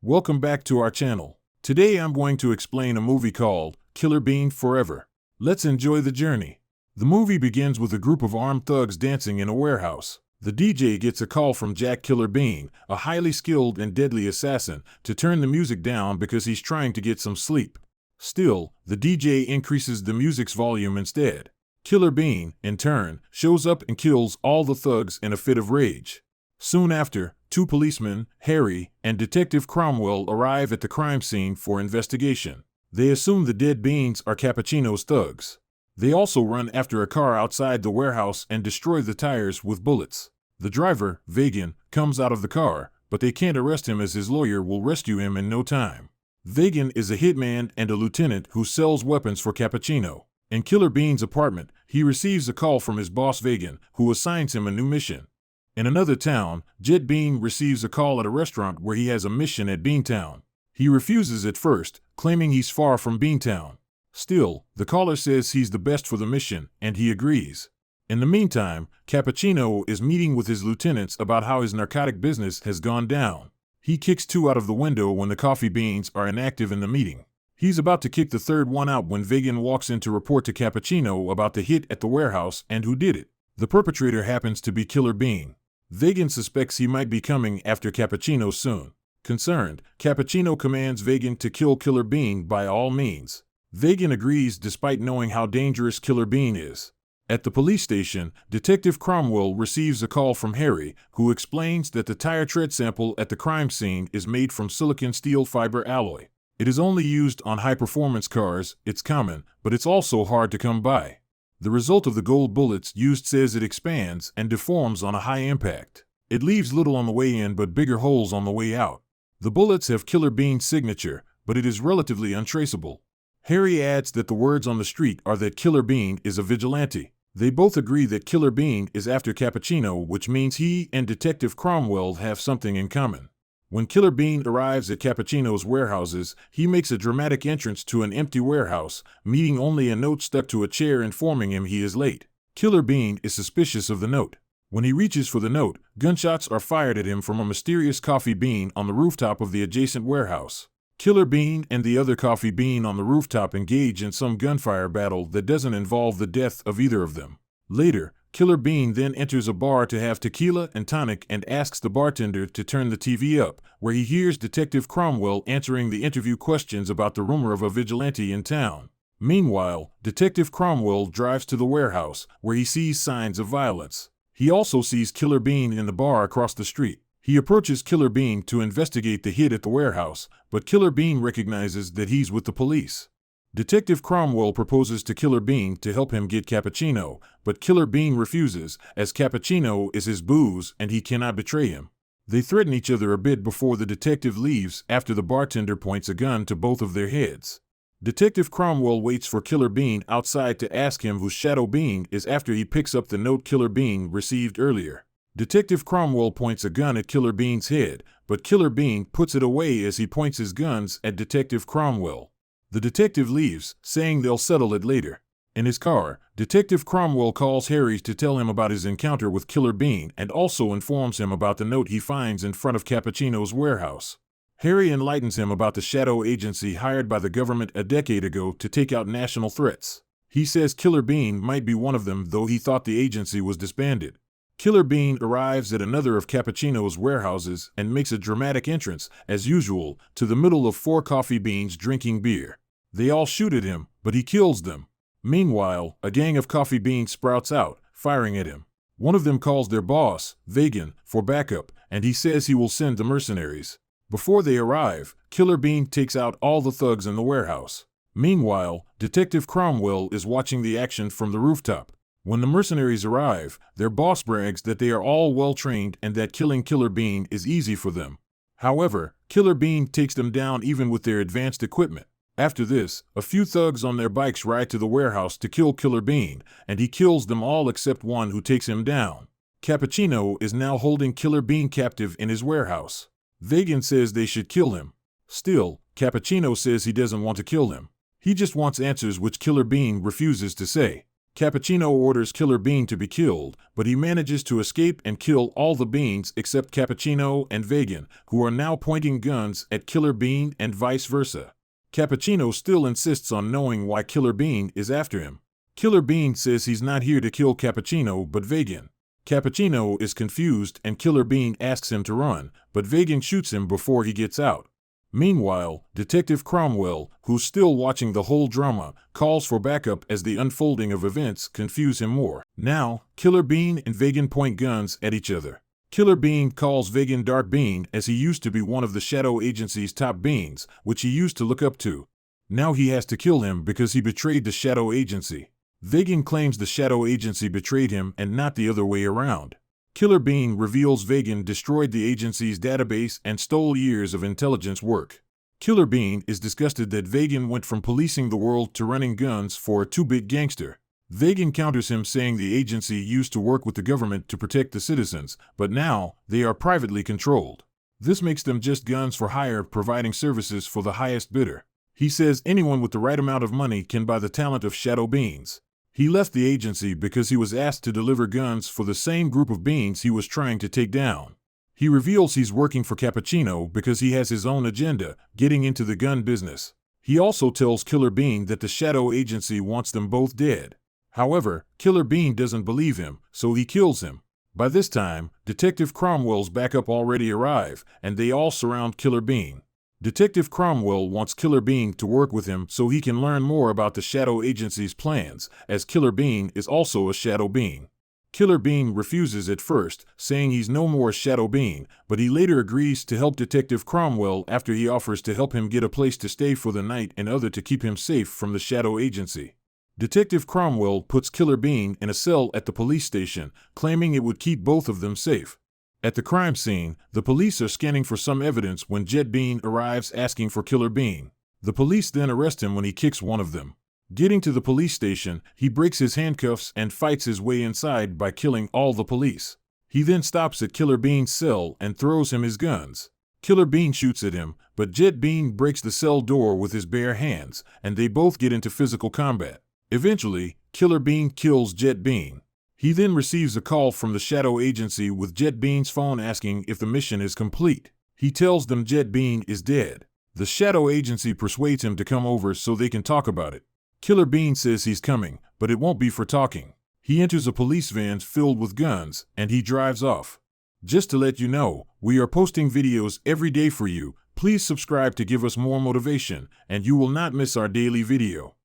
Welcome back to our channel. Today I'm going to explain a movie called Killer Bean Forever. Let's enjoy the journey. The movie begins with a group of armed thugs dancing in a warehouse. The DJ gets a call from Jack Killer Bean, a highly skilled and deadly assassin, to turn the music down because he's trying to get some sleep. Still, the DJ increases the music's volume instead. Killer Bean, in turn, shows up and kills all the thugs in a fit of rage. Soon after, two policemen, Harry and Detective Cromwell, arrive at the crime scene for investigation. They assume the dead beans are Cappuccino's thugs. They also run after a car outside the warehouse and destroy the tires with bullets. The driver, Vagan, comes out of the car, but they can't arrest him as his lawyer will rescue him in no time. Vagan is a hitman and a lieutenant who sells weapons for Cappuccino. In Killer Bean's apartment, he receives a call from his boss Vagan, who assigns him a new mission. In another town, Jet Bean receives a call at a restaurant where he has a mission at Beantown. He refuses at first, claiming he's far from Beantown. Still, the caller says he's the best for the mission, and he agrees. In the meantime, Cappuccino is meeting with his lieutenants about how his narcotic business has gone down. He kicks two out of the window when the coffee beans are inactive in the meeting. He's about to kick the third one out when Vagan walks in to report to Cappuccino about the hit at the warehouse and who did it. The perpetrator happens to be Killer Bean. Vagan suspects he might be coming after Cappuccino soon. Concerned, Cappuccino commands Vagan to kill Killer Bean by all means. Vagan agrees despite knowing how dangerous Killer Bean is. At the police station, Detective Cromwell receives a call from Harry, who explains that the tire tread sample at the crime scene is made from silicon steel fiber alloy. It is only used on high-performance cars, it's common, but it's also hard to come by. The result of the gold bullets used says it expands and deforms on a high impact. It leaves little on the way in but bigger holes on the way out. The bullets have Killer Bean's signature, but it is relatively untraceable. Harry adds that the words on the street are that Killer Bean is a vigilante. They both agree that Killer Bean is after Cappuccino, which means he and Detective Cromwell have something in common. When Killer Bean arrives at Cappuccino's warehouses, he makes a dramatic entrance to an empty warehouse, meeting only a note stuck to a chair informing him he is late. Killer Bean is suspicious of the note. When he reaches for the note, gunshots are fired at him from a mysterious coffee bean on the rooftop of the adjacent warehouse. Killer Bean and the other coffee bean on the rooftop engage in some gunfire battle that doesn't involve the death of either of them. Later, Killer Bean then enters a bar to have tequila and tonic and asks the bartender to turn the TV up, where he hears Detective Cromwell answering the interview questions about the rumor of a vigilante in town. Meanwhile, Detective Cromwell drives to the warehouse, where he sees signs of violence. He also sees Killer Bean in the bar across the street. He approaches Killer Bean to investigate the hit at the warehouse, but Killer Bean recognizes that he's with the police. Detective Cromwell proposes to Killer Bean to help him get Cappuccino, but Killer Bean refuses, as Cappuccino is his booze and he cannot betray him. They threaten each other a bit before the detective leaves after the bartender points a gun to both of their heads. Detective Cromwell waits for Killer Bean outside to ask him who Shadow Bean is after he picks up the note Killer Bean received earlier. Detective Cromwell points a gun at Killer Bean's head, but Killer Bean puts it away as he points his guns at Detective Cromwell. The detective leaves, saying they'll settle it later. In his car, Detective Cromwell calls Harry to tell him about his encounter with Killer Bean and also informs him about the note he finds in front of Cappuccino's warehouse. Harry enlightens him about the shadow agency hired by the government a decade ago to take out national threats. He says Killer Bean might be one of them, though he thought the agency was disbanded. Killer Bean arrives at another of Cappuccino's warehouses and makes a dramatic entrance, as usual, to the middle of four coffee beans drinking beer. They all shoot at him, but he kills them. Meanwhile, a gang of coffee beans sprouts out, firing at him. One of them calls their boss, Vagan, for backup, and he says he will send the mercenaries. Before they arrive, Killer Bean takes out all the thugs in the warehouse. Meanwhile, Detective Cromwell is watching the action from the rooftop. When the mercenaries arrive, their boss brags that they are all well-trained and that killing Killer Bean is easy for them. However, Killer Bean takes them down even with their advanced equipment. After this, a few thugs on their bikes ride to the warehouse to kill Killer Bean, and he kills them all except one who takes him down. Cappuccino is now holding Killer Bean captive in his warehouse. Vagan says they should kill him. Still, Cappuccino says he doesn't want to kill him. He just wants answers which Killer Bean refuses to say. Cappuccino orders Killer Bean to be killed, but he manages to escape and kill all the beans except Cappuccino and Vegan, who are now pointing guns at Killer Bean and vice versa. Cappuccino still insists on knowing why Killer Bean is after him. Killer Bean says he's not here to kill Cappuccino but Vegan. Cappuccino is confused and Killer Bean asks him to run, but Vegan shoots him before he gets out. Meanwhile, Detective Cromwell, who's still watching the whole drama, calls for backup as the unfolding of events confuse him more. Now, Killer Bean and Vegan point guns at each other. Killer Bean calls Vegan Dark Bean as he used to be one of the Shadow Agency's top beans, which he used to look up to. Now he has to kill him because he betrayed the Shadow Agency. Vegan claims the Shadow Agency betrayed him and not the other way around. Killer Bean reveals Vegan destroyed the agency's database and stole years of intelligence work. Killer Bean is disgusted that Vegan went from policing the world to running guns for a too-big gangster. Vegan counters him saying the agency used to work with the government to protect the citizens, but now they are privately controlled. This makes them just guns for hire providing services for the highest bidder. He says anyone with the right amount of money can buy the talent of Shadow Beans. He left the agency because he was asked to deliver guns for the same group of beings he was trying to take down. He reveals he's working for Cappuccino because he has his own agenda, getting into the gun business. He also tells Killer Bean that the Shadow Agency wants them both dead. However, Killer Bean doesn't believe him, so he kills him. By this time, Detective Cromwell's backup already arrive, and they all surround Killer Bean. Detective Cromwell wants Killer Bean to work with him so he can learn more about the Shadow Agency's plans, as Killer Bean is also a Shadow Bean. Killer Bean refuses at first, saying he's no more Shadow Bean, but he later agrees to help Detective Cromwell after he offers to help him get a place to stay for the night and other to keep him safe from the Shadow Agency. Detective Cromwell puts Killer Bean in a cell at the police station, claiming it would keep both of them safe. At the crime scene, the police are scanning for some evidence when Jet Bean arrives asking for Killer Bean. The police then arrest him when he kicks one of them. Getting to the police station, he breaks his handcuffs and fights his way inside by killing all the police. He then stops at Killer Bean's cell and throws him his guns. Killer Bean shoots at him, but Jet Bean breaks the cell door with his bare hands, and they both get into physical combat. Eventually, Killer Bean kills Jet Bean. He then receives a call from the Shadow Agency with Jet Bean's phone asking if the mission is complete. He tells them Jet Bean is dead. The Shadow Agency persuades him to come over so they can talk about it. Killer Bean says he's coming, but it won't be for talking. He enters a police van filled with guns, and he drives off. Just to let you know, we are posting videos every day for you. Please subscribe to give us more motivation, and you will not miss our daily video.